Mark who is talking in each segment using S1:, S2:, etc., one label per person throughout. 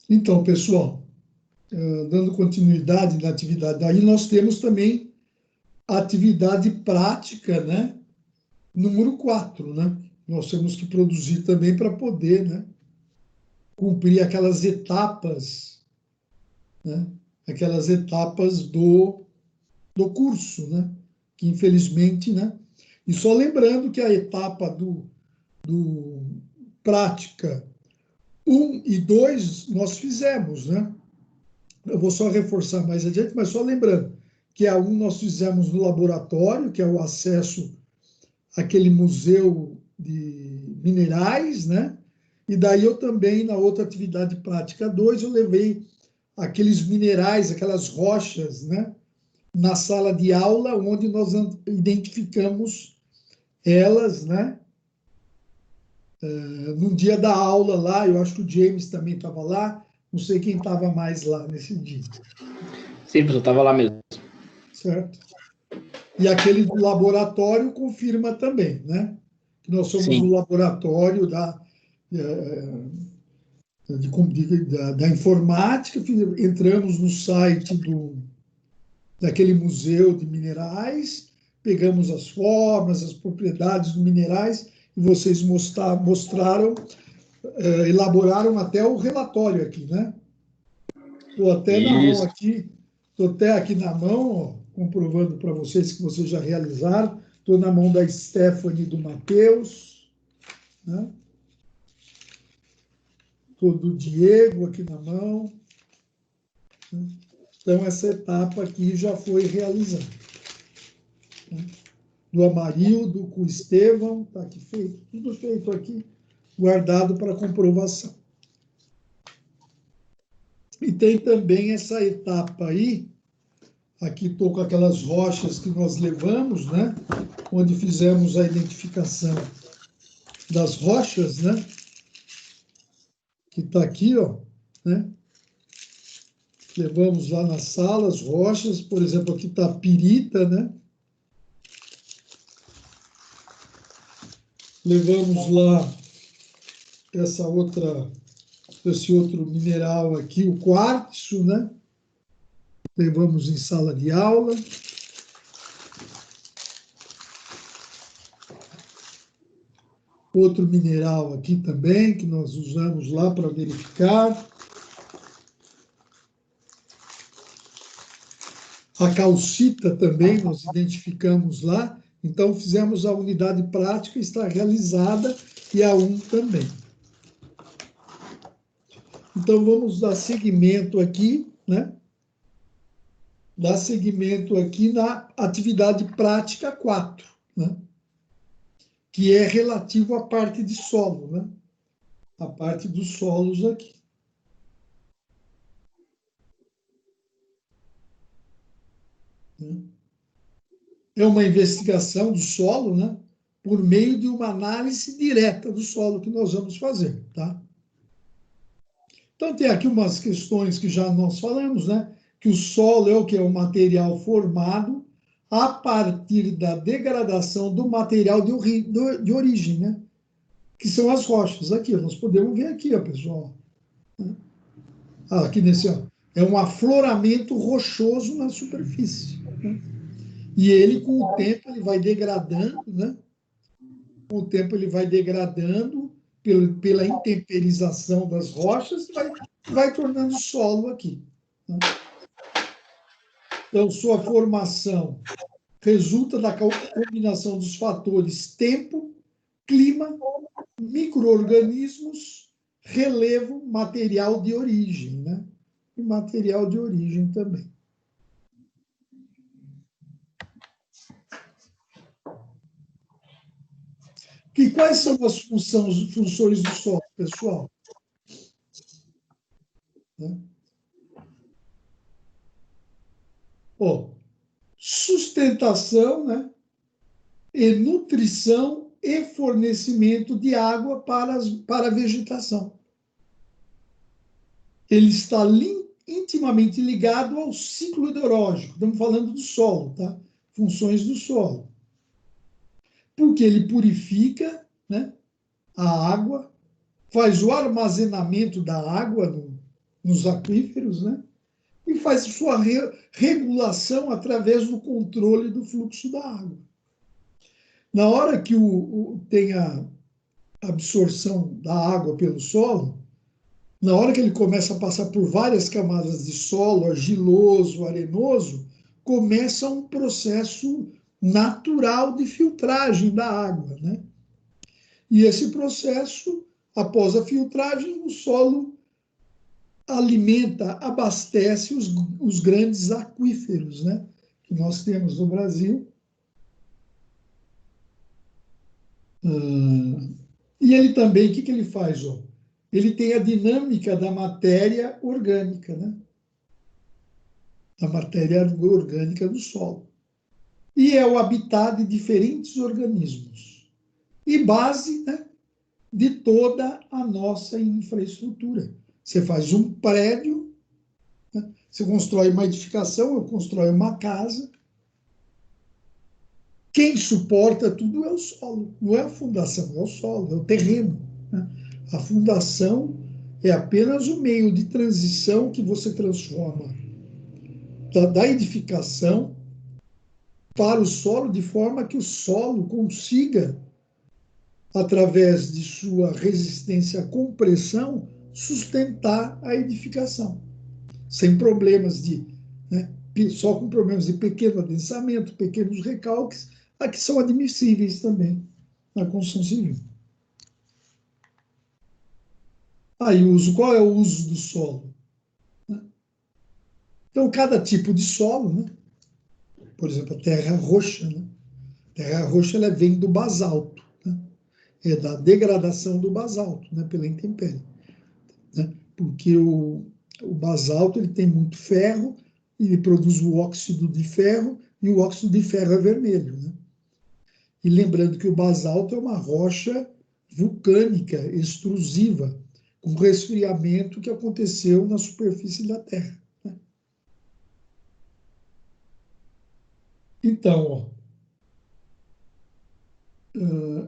S1: Então, pessoal, dando continuidade na atividade, aí nós temos também a atividade prática, né? Número 4, né? Nós temos que produzir também para poder, né, cumprir aquelas etapas, né? Aquelas etapas do curso, né? Que infelizmente, né? E só lembrando que a etapa do prática 1 e 2 nós fizemos, né? Eu vou só reforçar mais adiante, mas só lembrando que a 1 nós fizemos no laboratório, que é o acesso àquele museu de minerais, né? E daí eu também, na outra atividade prática 2, eu levei aqueles minerais, aquelas rochas, né? Na sala de aula, onde nós identificamos elas, né? No dia da aula lá, eu acho que o James também estava lá, não sei quem estava mais lá nesse dia.
S2: Sim, professor, estava lá mesmo.
S1: Certo? E aquele do laboratório confirma também, né? Que nós somos
S2: Sim.
S1: o laboratório da informática, entramos no site daquele museu de minerais, pegamos as formas, as propriedades dos minerais, e vocês mostraram, elaboraram até o relatório aqui, né? Estou até na mão
S2: Isso.
S1: aqui, estou até aqui na mão, ó, comprovando para vocês que vocês já realizaram. Estou na mão da Stephanie e do Matheus, né? Estou do Diego aqui na mão. Né? Então, essa etapa aqui já foi realizada. Né? Do Amarildo com o Estevão, está aqui feito, tudo feito aqui, guardado para comprovação. E tem também essa etapa aí, aqui estou com aquelas rochas que nós levamos, né? Onde fizemos a identificação das rochas, né? Que está aqui, ó, né? Levamos lá na sala as rochas, por exemplo, aqui está a pirita, né? Levamos lá esse outro mineral aqui, o quartzo, né? Levamos em sala de aula. Outro mineral aqui também, que nós usamos lá para verificar. A calcita também nós identificamos lá. Então, fizemos a unidade prática, está realizada, e a 1 também. Então, vamos dar seguimento aqui, né? Dar seguimento aqui na atividade prática 4, né? Que é relativo à parte de solo, né? A parte dos solos aqui. É uma investigação do solo, né? Por meio de uma análise direta do solo que nós vamos fazer, tá? Então, tem aqui umas questões que já nós falamos, né? Que o solo é o que? É o material formado a partir da degradação do material de origem, né? Que são as rochas. Aqui, nós podemos ver aqui, ó, pessoal. Aqui nesse, ó. É um afloramento rochoso na superfície. Né? E ele, com o tempo, ele vai degradando, né? Com o tempo, ele vai degradando pela intemperização das rochas e vai tornando solo aqui. Né? Então, sua formação resulta da combinação dos fatores tempo, clima, micro-organismos, relevo, material de origem, né? E material de origem também. E quais são as funções do solo, pessoal? Né? Ó, sustentação, né? E nutrição e fornecimento de água para a vegetação. Ele está intimamente ligado ao ciclo hidrológico. Estamos falando do solo, tá? Funções do solo. Porque ele purifica, né, a água, faz o armazenamento da água nos aquíferos, né? E faz sua regulação através do controle do fluxo da água. Na hora que tem a absorção da água pelo solo, na hora que ele começa a passar por várias camadas de solo, argiloso, arenoso, começa um processo natural de filtragem da água, né? E esse processo, após a filtragem, o solo alimenta, abastece os grandes aquíferos, né, que nós temos no Brasil. E ele também, o que ele faz? Ó? Ele tem a dinâmica da matéria orgânica, né? Da matéria orgânica do solo. E é o habitat de diferentes organismos. E base, né, de toda a nossa infraestrutura. Você faz um prédio, né? Você constrói uma edificação, eu constrói uma casa. Quem suporta tudo é o solo, não é a fundação, é o solo, é o terreno, né? A fundação é apenas o meio de transição que você transforma da edificação para o solo, de forma que o solo consiga, através de sua resistência à compressão, sustentar a edificação, sem problemas né, só com problemas de pequeno adensamento, pequenos recalques, que são admissíveis também na construção civil. Aí, qual é o uso do solo? Então, cada tipo de solo, né? Por exemplo, a terra roxa, né? A terra roxa ela vem do basalto, né? É da degradação do basalto, né? Pela intempérie, né? Porque o basalto ele tem muito ferro, ele produz o óxido de ferro, e o óxido de ferro é vermelho, né? E lembrando que o basalto é uma rocha vulcânica, extrusiva, com resfriamento que aconteceu na superfície da Terra, né? Então,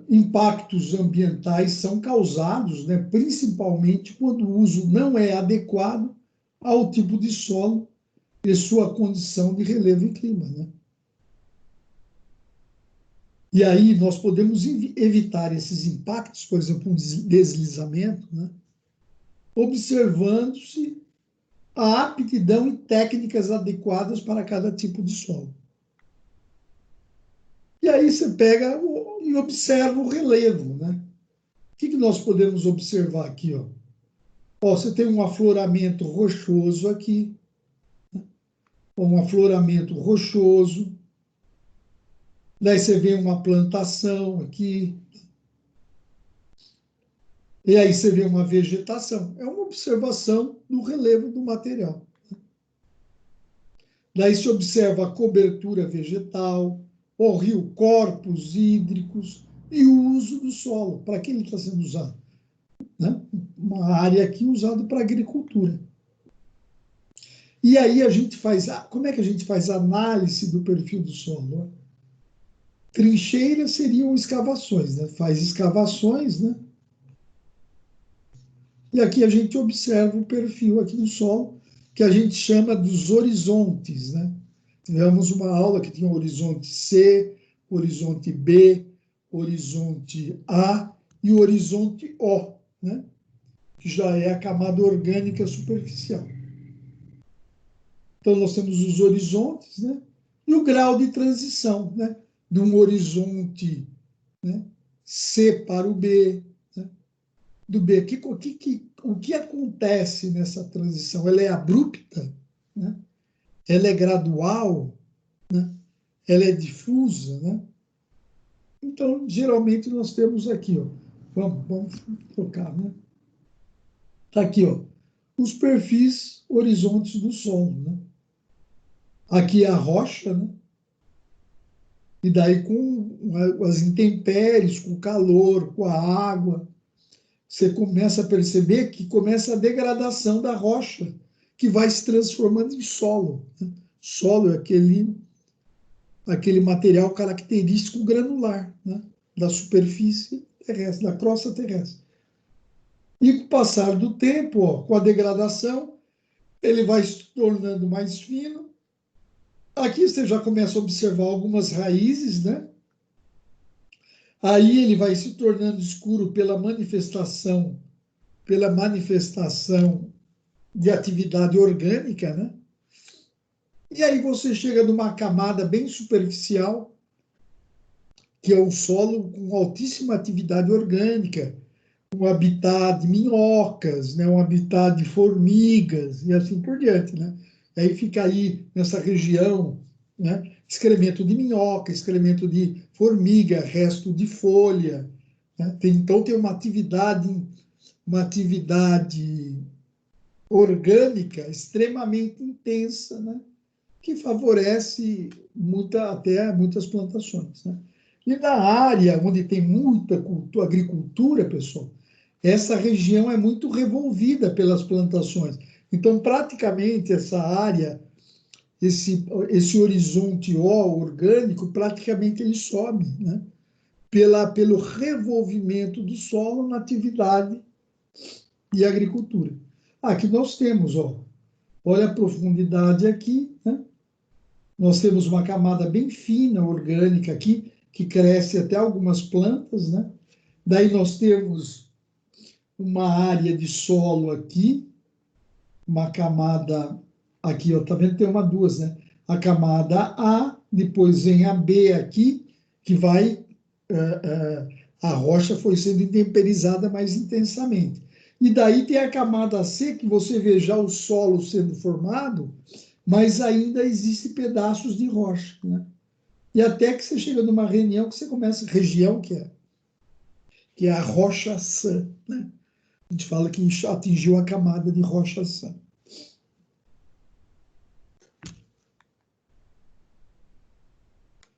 S1: impactos ambientais são causados, né, principalmente quando o uso não é adequado ao tipo de solo e sua condição de relevo e clima, né? E aí nós podemos evitar esses impactos, por exemplo, um deslizamento, né, observando-se a aptidão e técnicas adequadas para cada tipo de solo. E aí você pega e observa o relevo, né? O que nós podemos observar aqui, ó? Ó, você tem um afloramento rochoso aqui, né? Um afloramento rochoso. Daí você vê uma plantação aqui. E aí você vê uma vegetação. É uma observação do relevo do material. Daí se observa a cobertura vegetal, o rio, corpos hídricos e o uso do solo. Para que ele está sendo usado? Né? Uma área aqui usada para agricultura. E aí a gente faz, como é que a gente faz a análise do perfil do solo? Trincheiras seriam escavações, né? Faz escavações, né? E aqui a gente observa o perfil aqui do solo, que a gente chama dos horizontes, né? Tivemos uma aula que tinha o horizonte C, horizonte B, horizonte A e o horizonte O, né? Que já é a camada orgânica superficial. Então, nós temos os horizontes, né? E o grau de transição, né? De um horizonte, né, C para o B, né? Do B. O que acontece nessa transição? Ela é abrupta, né? Ela é gradual, né? Ela é difusa, né? Então, geralmente, nós temos aqui, ó, vamos trocar, né? Está aqui, ó, os perfis horizontes do solo, né? Aqui é a rocha, né? E daí com as intempéries, com o calor, com a água, você começa a perceber que começa a degradação da rocha, que vai se transformando em solo, né? Solo é aquele material característico granular, né, da superfície terrestre, da crosta terrestre. E com o passar do tempo, ó, com a degradação, ele vai se tornando mais fino. Aqui você já começa a observar algumas raízes, né? Aí ele vai se tornando escuro pela manifestação de atividade orgânica, né? E aí você chega numa camada bem superficial, que é um solo com altíssima atividade orgânica, um habitat de minhocas, né? Um habitat de formigas e assim por diante, né? E aí fica aí nessa região, né? Excremento de minhoca, excremento de formiga, resto de folha, né? Então tem uma atividade orgânica extremamente intensa, né? Que favorece até muitas plantações, né? E na área onde tem muita agricultura, pessoal, essa região é muito revolvida pelas plantações. Então, praticamente, essa área, esse horizonte orgânico, praticamente ele sobe, né? Pelo revolvimento do solo na atividade e agricultura. Aqui nós temos, olha a profundidade aqui, né? Nós temos uma camada bem fina, orgânica aqui, que cresce até algumas plantas, né? Daí nós temos uma área de solo aqui, uma camada aqui, ó, tá vendo? Tem duas, né? A camada A, depois vem a B aqui, que vai, a rocha foi sendo intemperizada mais intensamente. E daí tem a camada C, que você vê já o solo sendo formado, mas ainda existem pedaços de rocha, né? E até que você chega numa região que você começa, região que é a rocha sã, né? A gente fala que atingiu a camada de rocha sã.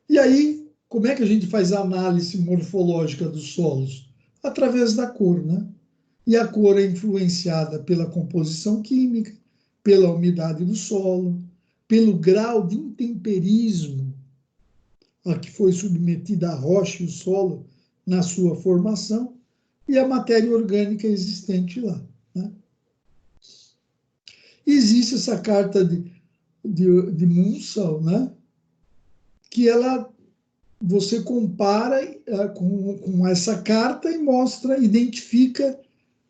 S1: E aí, como é que a gente faz a análise morfológica dos solos? Através da cor, né? E a cor é influenciada pela composição química, pela umidade do solo, pelo grau de intemperismo a que foi submetida a rocha e o solo na sua formação e a matéria orgânica existente lá, né? Existe essa carta de Munsell, né? Que você compara com essa carta e identifica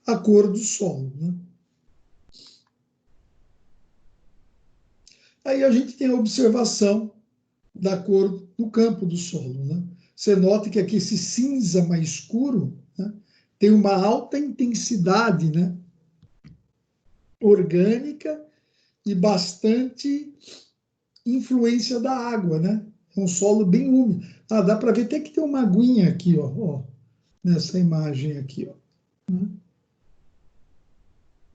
S1: a cor do solo, né? Aí a gente tem a observação da cor do campo do solo, né? Você nota que aqui esse cinza mais escuro, né, tem uma alta intensidade, né, orgânica e bastante influência da água, né? É um solo bem úmido. Dá para ver até que tem uma aguinha aqui, ó, nessa imagem aqui, ó.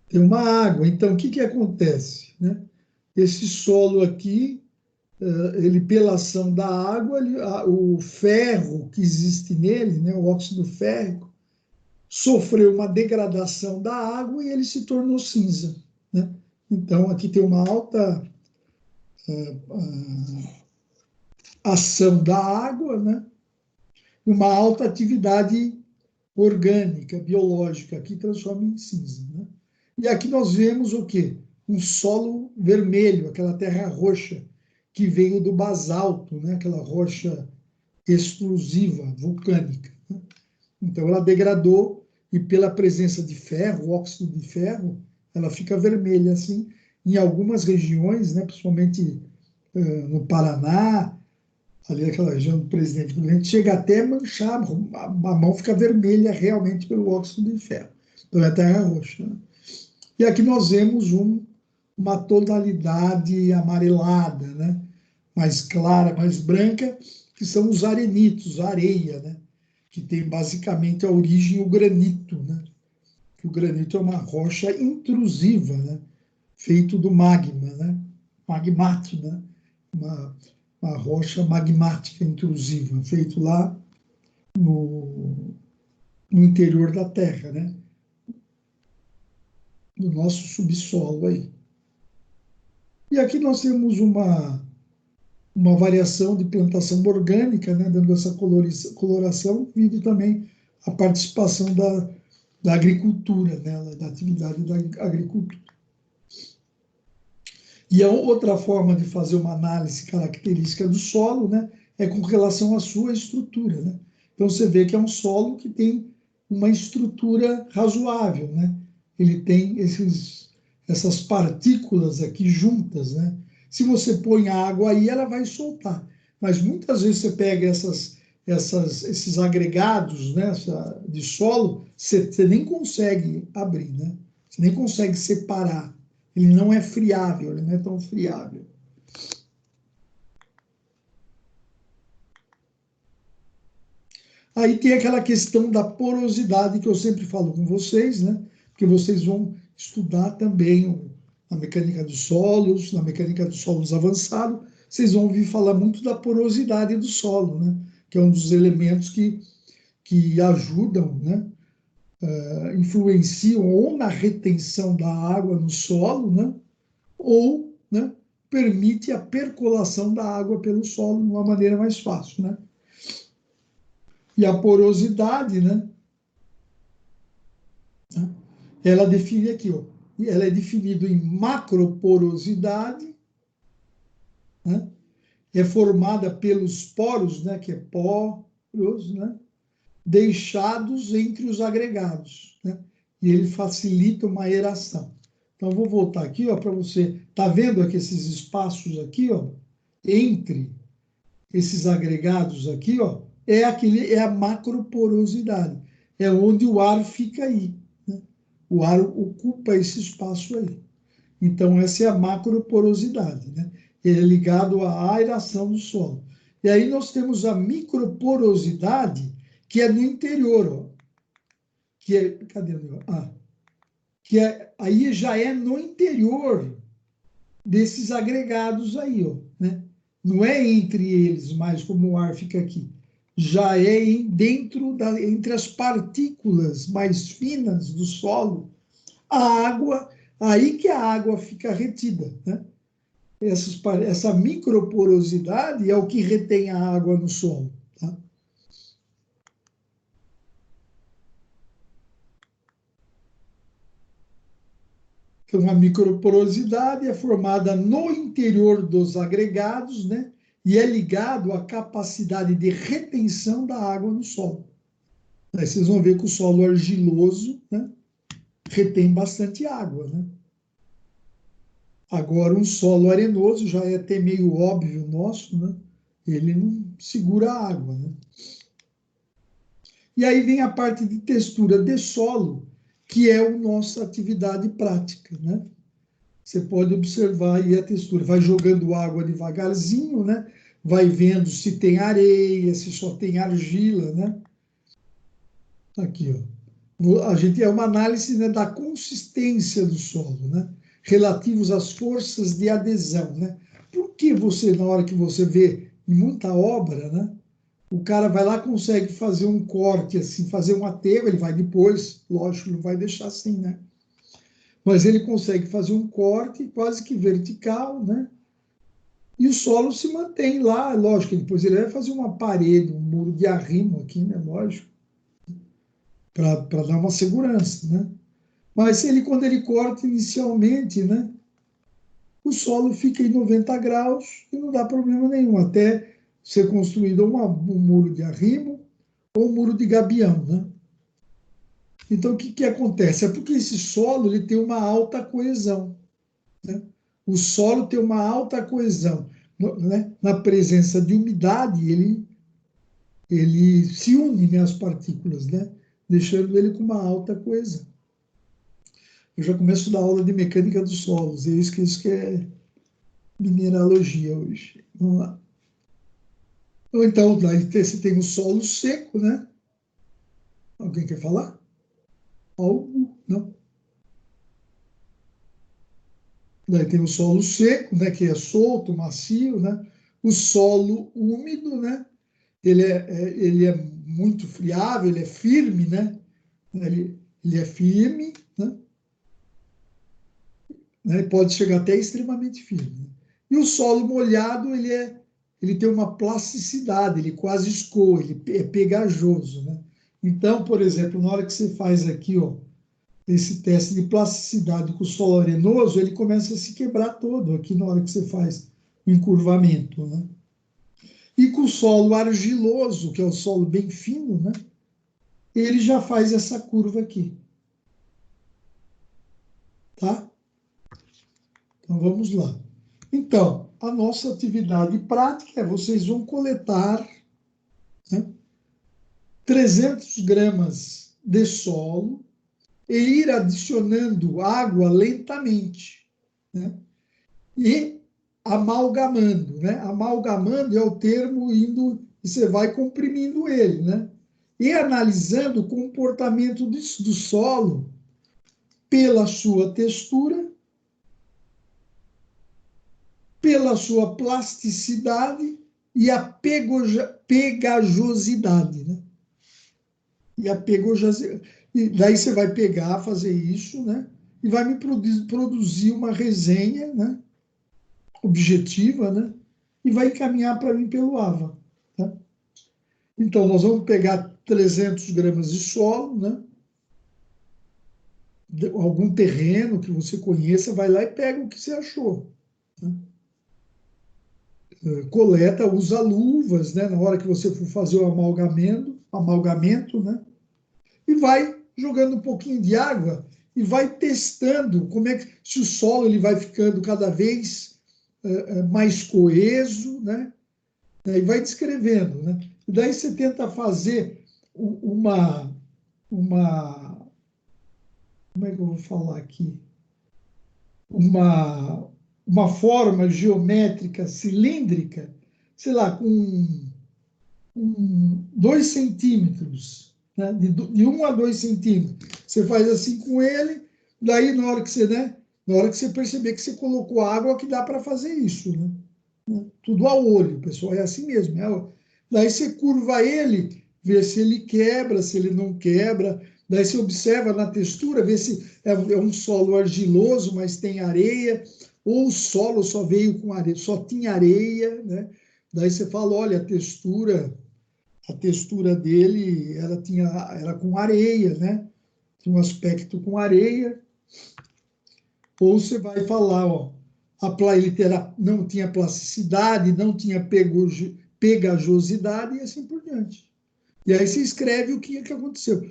S1: Tem uma água. Então, o que que acontece, né? Esse solo aqui, ele pela ação da água, o ferro que existe nele, né, o óxido férrico, sofreu uma degradação da água e ele se tornou cinza, né? Então, aqui tem uma alta ação da água, né? Uma alta atividade orgânica, biológica, que transforma em cinza, né? E aqui nós vemos o quê? Um solo vermelho, aquela terra roxa que veio do basalto, né? Aquela rocha extrusiva, vulcânica, né? Então ela degradou e pela presença de ferro, óxido de ferro, ela fica vermelha assim. Em algumas regiões, né? Principalmente no Paraná, ali naquela região do Presidente Prudente, chega até a manchar, a mão fica vermelha realmente pelo óxido de ferro. Então é terra roxa, né? E aqui nós vemos uma tonalidade amarelada, né? Mais clara, mais branca, que são os arenitos, a areia, né? Que tem basicamente a origem o granito, né? Que o granito é uma rocha intrusiva, né? Feito do magma, né? Magmático, né? Uma, uma rocha magmática intrusiva, feito lá no interior da Terra, né? No nosso subsolo aí. E aqui nós temos uma variação de plantação orgânica, né? Dando essa coloração, devido também à participação da agricultura, né? Da atividade da agricultura. E a outra forma de fazer uma análise característica do solo, né, é com relação à sua estrutura, né? Então, você vê que é um solo que tem uma estrutura razoável, né? Ele tem essas partículas aqui juntas, né? Se você põe água aí, ela vai soltar. Mas muitas vezes você pega esses agregados, né, de solo, você nem consegue abrir, né? Você nem consegue separar. Ele não é friável, ele não é tão friável. Aí tem aquela questão da porosidade que eu sempre falo com vocês, né? Porque vocês vão estudar também a mecânica dos solos, na mecânica dos solos avançado, vocês vão ouvir falar muito da porosidade do solo, né? Que é um dos elementos que ajudam, né? Influenciam ou na retenção da água no solo, né? Ou, né, permite a percolação da água pelo solo de uma maneira mais fácil, né? E a porosidade, né? Ela define aqui, ó, ela é definida em macroporosidade, né? É formada pelos poros, né? Que é poros, né? Deixados entre os agregados, né? E ele facilita uma aeração. Então, vou voltar aqui, ó, para você. Tá vendo aqui esses espaços aqui, ó, entre esses agregados aqui, ó, é a macroporosidade, é onde o ar fica aí, né? O ar ocupa esse espaço aí. Então, essa é a macroporosidade, né? Ele é ligado à aeração do solo. E aí nós temos a microporosidade, que é no interior, ó, que é, cadê o meu? Que é, aí já é no interior desses agregados aí, ó, né? Não é entre eles, mas como o ar fica aqui, já é entre as partículas mais finas do solo, a água, aí que a água fica retida, né? Essa microporosidade é o que retém a água no solo, tá? Então, a microporosidade é formada no interior dos agregados, né? E é ligado à capacidade de retenção da água no solo. Aí vocês vão ver que o solo argiloso, né, retém bastante água, né? Agora, um solo arenoso já é até meio óbvio nosso, né? Ele não segura a água, né? E aí vem a parte de textura de solo, que é a nossa atividade prática, né? Você pode observar aí a textura. Vai jogando água devagarzinho, né? Vai vendo se tem areia, se só tem argila, né? Aqui, ó. A gente é uma análise, né, da consistência do solo, né? Relativos às forças de adesão, né? Por que você, na hora que você vê em muita obra, né? O cara vai lá, consegue fazer um corte, assim, fazer um aterro, ele vai depois, lógico, não vai deixar assim, né? Mas ele consegue fazer um corte quase que vertical, né? E o solo se mantém lá, lógico, depois ele vai fazer uma parede, um muro de arrimo aqui, né? Lógico, para dar uma segurança, né? Mas ele, quando ele corta inicialmente, né? O solo fica em 90 graus e não dá problema nenhum, até ser construído um muro de arrimo ou um muro de gabião, né? Então, o que acontece? É porque esse solo ele tem uma alta coesão, né? O solo tem uma alta coesão, né? Na presença de umidade, ele se une, né, às partículas, né? Deixando ele com uma alta coesão. Eu já começo da aula de mecânica dos solos, é isso que é mineralogia hoje. Vamos lá. Ou então, daí você tem o solo seco, né? Alguém quer falar? Algo? Não. Daí tem o solo seco, né, que é solto, macio, né? O solo úmido, né? Ele é muito friável, ele é firme, né? Ele é firme, né? Pode chegar até extremamente firme, né? E o solo molhado, ele tem uma plasticidade, ele quase escoa, ele é pegajoso, né? Então, por exemplo, na hora que você faz aqui, ó, esse teste de plasticidade com o solo arenoso, ele começa a se quebrar todo aqui na hora que você faz o encurvamento, né? E com o solo argiloso, que é o solo bem fino, né? Ele já faz essa curva aqui. Tá? Então, vamos lá. Então, a nossa atividade prática é vocês vão coletar, né, 300 gramas de solo e ir adicionando água lentamente, né? E amalgamando, né? Amalgamando é o termo indo, e você vai comprimindo ele, né? E analisando o comportamento do solo pela sua textura, pela sua plasticidade e a pegajosidade, né? E a pegajosidade. E daí você vai pegar, fazer isso, né? E vai me produzir uma resenha, né? Objetiva, né? E vai encaminhar para mim pelo AVA. Tá? Então, nós vamos pegar 300 gramas de solo, né? Algum terreno que você conheça, vai lá e pega o que você achou. Tá? Coleta, usa luvas, né? Na hora que você for fazer o amalgamento, né? E vai jogando um pouquinho de água e vai testando como é que, se o solo ele vai ficando cada vez mais coeso, né? E vai descrevendo, né? E daí você tenta fazer uma como é que eu vou falar aqui? Uma forma geométrica cilíndrica, sei lá, com 2 centímetros, né? De 1 a 2 centímetros. Você faz assim com ele, daí na hora que você, né? Na hora que você perceber que você colocou água, que dá para fazer isso, né? Tudo ao olho, pessoal, é assim mesmo. Daí você curva ele, vê se ele quebra, se ele não quebra. Daí você observa na textura, vê se é um solo argiloso, mas tem areia, ou o solo só veio com areia, só tinha areia, né? Daí você fala, olha, a textura dele era com areia, né? Tinha um aspecto com areia. Ou você vai falar, ó, ele não tinha plasticidade, não tinha pegajosidade e assim por diante. E aí você escreve o que aconteceu.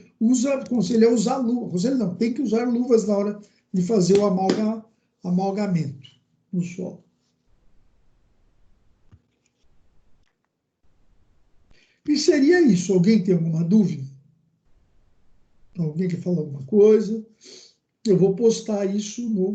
S1: Aconselho é usar luvas. Aconselho não, tem que usar luvas na hora de fazer o amalgamento no solo. E seria isso. Alguém tem alguma dúvida? Alguém quer falar alguma coisa? Eu vou postar isso no...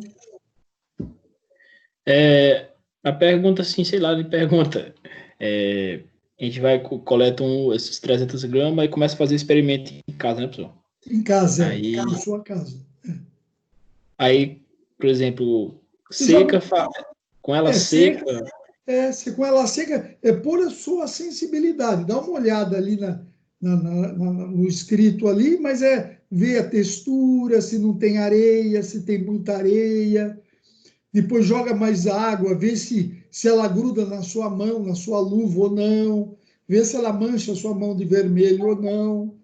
S2: A pergunta, assim, sei lá, ele pergunta. A gente vai, coleta esses 300 gramas e começa a fazer experimento em casa, né, pessoal?
S1: Em casa,
S2: Aí,
S1: na sua casa.
S2: aí, por exemplo,
S1: Você já...
S2: seca, com ela seca,
S1: Se com ela seca, por a sua sensibilidade. Dá uma olhada ali no escrito ali, mas ver a textura, se não tem areia, se tem muita areia. Depois joga mais água, vê se ela gruda na sua mão, na sua luva ou não. Vê se ela mancha a sua mão de vermelho ou não.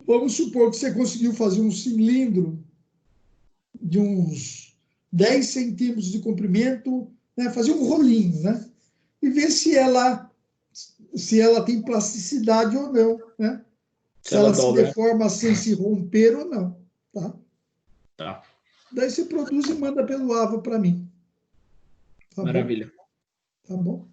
S1: Vamos supor que você conseguiu fazer um cilindro de uns 10 centímetros de comprimento, né? Fazer um rolinho, né? E ver se ela tem plasticidade ou não, né?
S2: se
S1: Se
S2: ela
S1: ela se
S2: dobra, né?
S1: deforma sem se romper ou não, tá?
S2: Tá,
S1: Daí você produz e manda pelo AVA para mim, tá bom?
S2: maravilha.
S1: Tá bom?